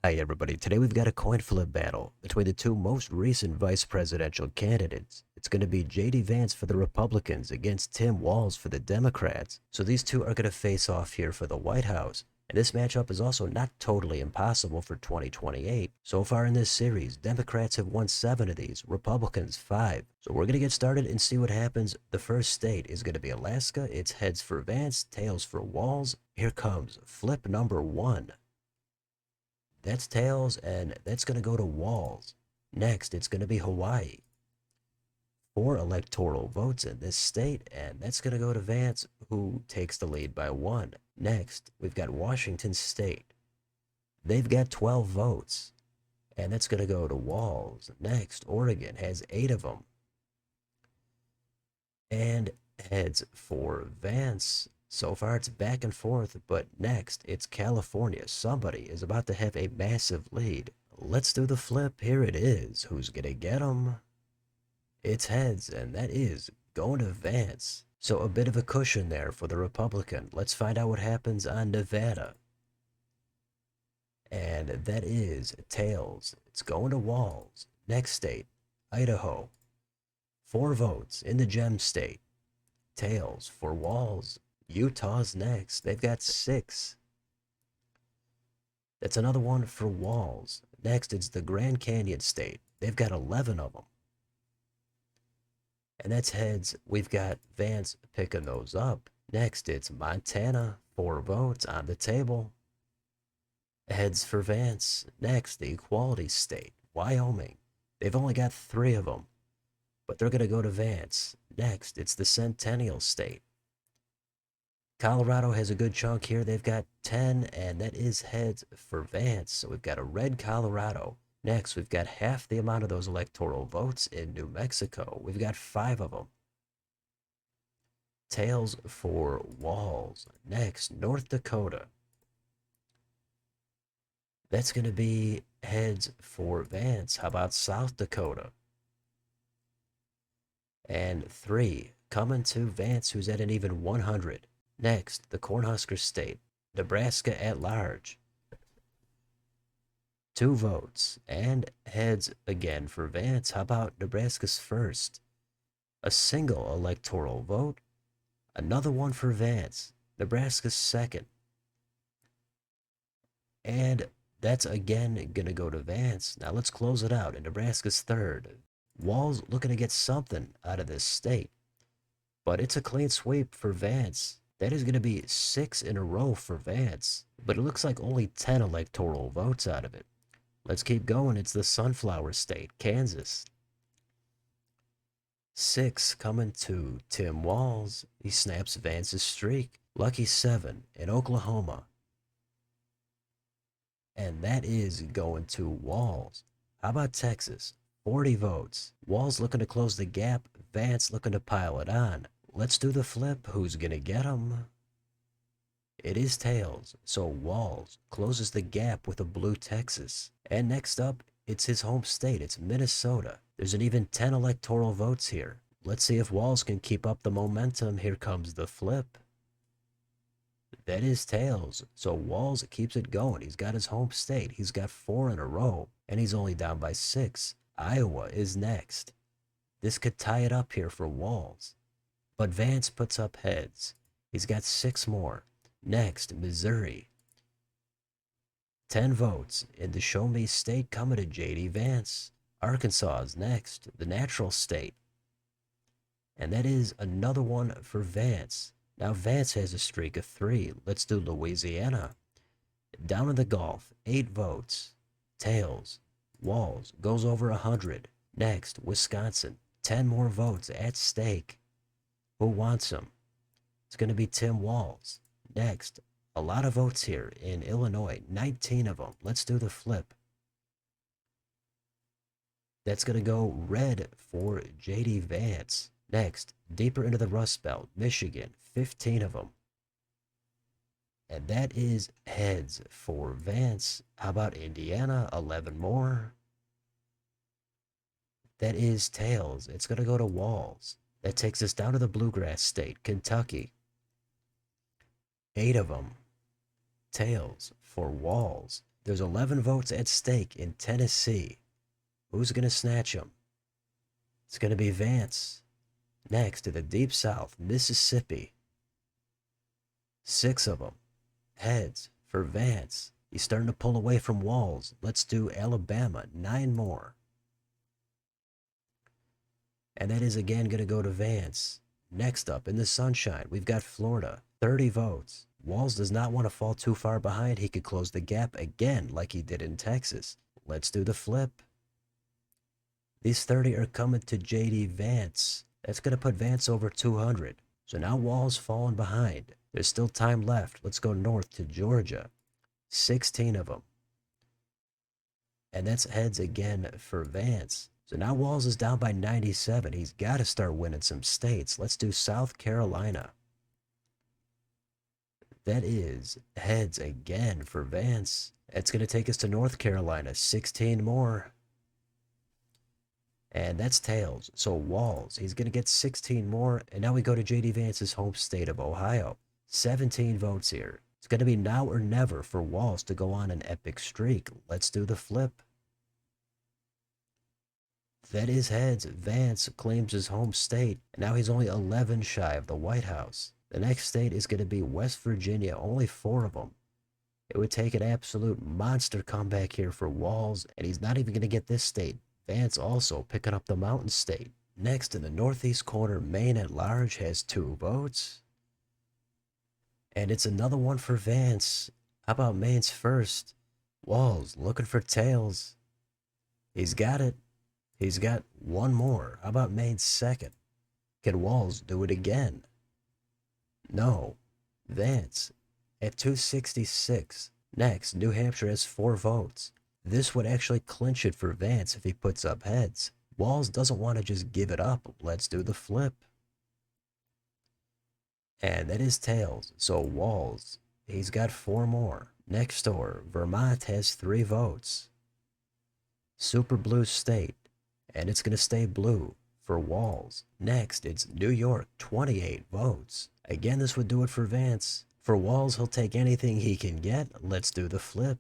Hi everybody, today we've got a coin flip battle between the two most recent vice presidential candidates. It's going to be JD Vance for the Republicans against Tim Walz for the Democrats. So these two are going to face off here for the White House. And this matchup is also not totally impossible for 2028. So far in this series, Democrats have won 7 of these, Republicans 5. So we're going to get started and see what happens. The first state is going to be Alaska. It's heads for Vance, tails for Walz. Here comes flip number 1. That's tails, and that's going to go to Walz. Next, it's going to be Hawaii. 4 electoral votes in this state, and that's going to go to Vance, who takes the lead by 1. Next, we've got Washington State. They've got 12 votes, and that's going to go to Walz. Next, Oregon has 8 of them, and heads for Vance. So far, it's back and forth, but next, it's California. Somebody is about to have a massive lead. Let's do the flip. Here it is. Who's gonna get them? It's heads, and that is going to Vance. So a bit of a cushion there for the Republican. Let's find out what happens on Nevada. And that is tails. It's going to Walz. Next state, Idaho. 4 votes in the gem state. Tails for Walz. Utah's next. They've got 6. That's another one for Walz. Next, it's the Grand Canyon State. They've got 11 of them. And that's heads. We've got Vance picking those up. Next, it's Montana. 4 votes on the table. Heads for Vance. Next, the Equality State. Wyoming. They've only got 3 of them, but they're going to go to Vance. Next, it's the Centennial State. Colorado has a good chunk here. They've got 10, and that is heads for Vance. So we've got a red Colorado. Next, we've got half the amount of those electoral votes in New Mexico. We've got 5 of them. Tails for Walz. Next, North Dakota. That's going to be heads for Vance. How about South Dakota? And 3 coming to Vance, who's at an even 100. Next, the Cornhusker State, Nebraska at large. 2 votes, and heads again for Vance. How about Nebraska's first? A single electoral vote. Another one for Vance. Nebraska's second. And that's again going to go to Vance. Now let's close it out. And Nebraska's third. Walz looking to get something out of this state, but it's a clean sweep for Vance. That is going to be 6 in a row for Vance, but it looks like only 10 electoral votes out of it. Let's keep going. It's the Sunflower State, Kansas. 6 coming to Tim Walz. He snaps Vance's streak. Lucky 7 in Oklahoma. And that is going to Walz. How about Texas? 40 votes. Walz looking to close the gap. Vance looking to pile it on. Let's do the flip. Who's gonna get him? It is tails. So Walz closes the gap with a blue Texas. And next up, it's his home state. It's Minnesota. There's an even 10 electoral votes here. Let's see if Walz can keep up the momentum. Here comes the flip. That is tails. So Walz keeps it going. He's got his home state. He's got 4 in a row, and he's only down by 6. Iowa is next. This could tie it up here for Walz, but Vance puts up heads. He's got 6 more. Next, Missouri. 10 votes in the Show Me State coming to JD Vance. Arkansas is next, the natural state. And that is another one for Vance. Now Vance has a streak of 3. Let's do Louisiana. Down in the Gulf, 8 votes. Tails. Walz goes over 100. Next, Wisconsin. 10 more votes at stake. Who wants him? It's going to be Tim Walz. Next, a lot of votes here in Illinois. 19 of them. Let's do the flip. That's going to go red for JD Vance. Next, deeper into the Rust Belt, Michigan. 15 of them. And that is heads for Vance. How about Indiana? 11 more. That is tails. It's going to go to Walz. That takes us down to the Bluegrass State, Kentucky. 8 of them. Tails for Walz. There's 11 votes at stake in Tennessee. Who's going to snatch them? It's going to be Vance. Next, to the Deep South, Mississippi. 6 of them. Heads for Vance. He's starting to pull away from Walz. Let's do Alabama. 9 more. And that is again going to go to Vance. Next up, in the Sunshine, we've got Florida. 30 votes. Walz does not want to fall too far behind. He could close the gap again like he did in Texas. Let's do the flip. These 30 are coming to JD Vance. That's going to put Vance over 200. So now Walz falling behind. There's still time left. Let's go north to Georgia. 16 of them. And that's heads again for Vance. So now Walz is down by 97. He's got to start winning some states. Let's do South Carolina. That is heads again for Vance. That's going to take us to North Carolina. 16 more. And that's tails. So Walz, he's going to get 16 more. And now we go to JD Vance's home state of Ohio. 17 votes here. It's going to be now or never for Walz to go on an epic streak. Let's do the flip. That is heads. Vance claims his home state. And now he's only 11 shy of the White House. The next state is going to be West Virginia. Only 4 of them. It would take an absolute monster comeback here for Walz. And he's not even going to get this state. Vance also picking up the Mountain State. Next, in the northeast corner, Maine at large has 2 votes. And it's another one for Vance. How about Maine's first? Walz looking for tails. He's got it. He's got 1 more. How about Maine's second? Can Walz do it again? No. Vance at 266. Next, New Hampshire has 4 votes. This would actually clinch it for Vance if he puts up heads. Walz doesn't want to just give it up. Let's do the flip. And that is tails. So Walz, he's got 4 more. Next door, Vermont has 3 votes. Super blue state. And it's going to stay blue for Walz. Next, it's New York, 28 votes. Again, this would do it for Vance. For Walz, he'll take anything he can get. Let's do the flip.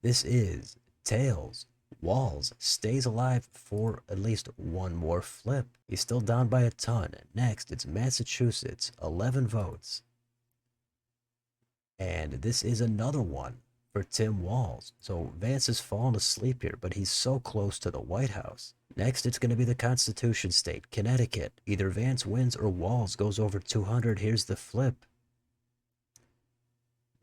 This is tails. Walz stays alive for at least 1 more flip. He's still down by a ton. Next, it's Massachusetts, 11 votes. And this is another one for Tim Walz. So Vance is falling asleep here, but he's so close to the White House. Next, it's going to be the Constitution State, Connecticut. Either Vance wins or Walz goes over 200. Here's the flip.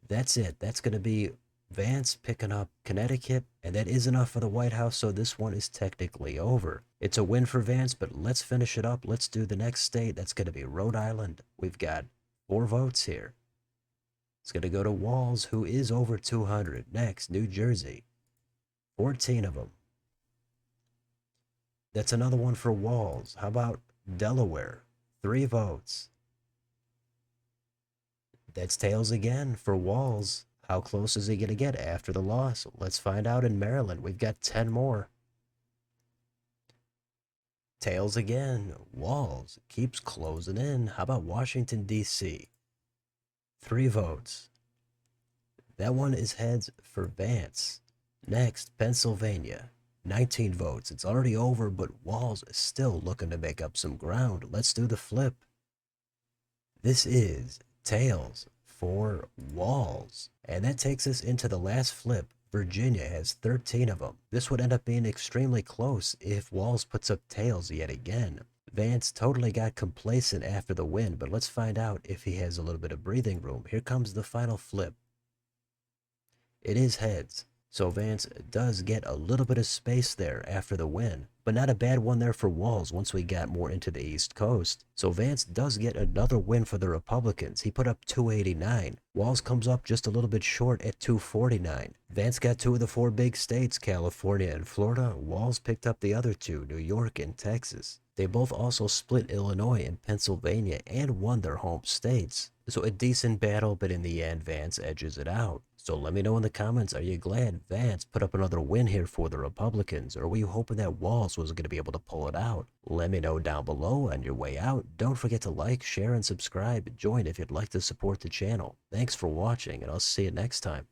That's it. That's going to be Vance picking up Connecticut, and that is enough for the White House, so this one is technically over. It's a win for Vance, but let's finish it up. Let's do the next state. That's going to be Rhode Island. We've got 4 votes here. It's going to go to Walz, who is over 200. Next, New Jersey. 14 of them. That's another one for Walz. How about Delaware? 3 votes. That's tails again for Walz. How close is he going to get after the loss? Let's find out in Maryland. We've got 10 more. Tails again. Walz keeps closing in. How about Washington, D.C.? 3 votes. That one is heads for Vance. Next, Pennsylvania. 19 votes. It's already over, but Walz is still looking to make up some ground. Let's do the flip. This is tails for Walz. And that takes us into the last flip. Virginia has 13 of them. This would end up being extremely close if Walz puts up tails yet again. Vance totally got complacent after the win, but let's find out if he has a little bit of breathing room. Here comes the final flip. It is heads. So Vance does get a little bit of space there after the win, but not a bad one there for Walz once we got more into the East Coast. So Vance does get another win for the Republicans. He put up 289. Walz comes up just a little bit short at 249. Vance got 2 of the 4 big states, California and Florida. Walz picked up the other 2, New York and Texas. They both also split Illinois and Pennsylvania and won their home states. So a decent battle, but in the end, Vance edges it out. So let me know in the comments, are you glad Vance put up another win here for the Republicans, or were you hoping that Walz was going to be able to pull it out? Let me know down below. On your way out, don't forget to like, share, and subscribe. Join if you'd like to support the channel. Thanks for watching, and I'll see you next time.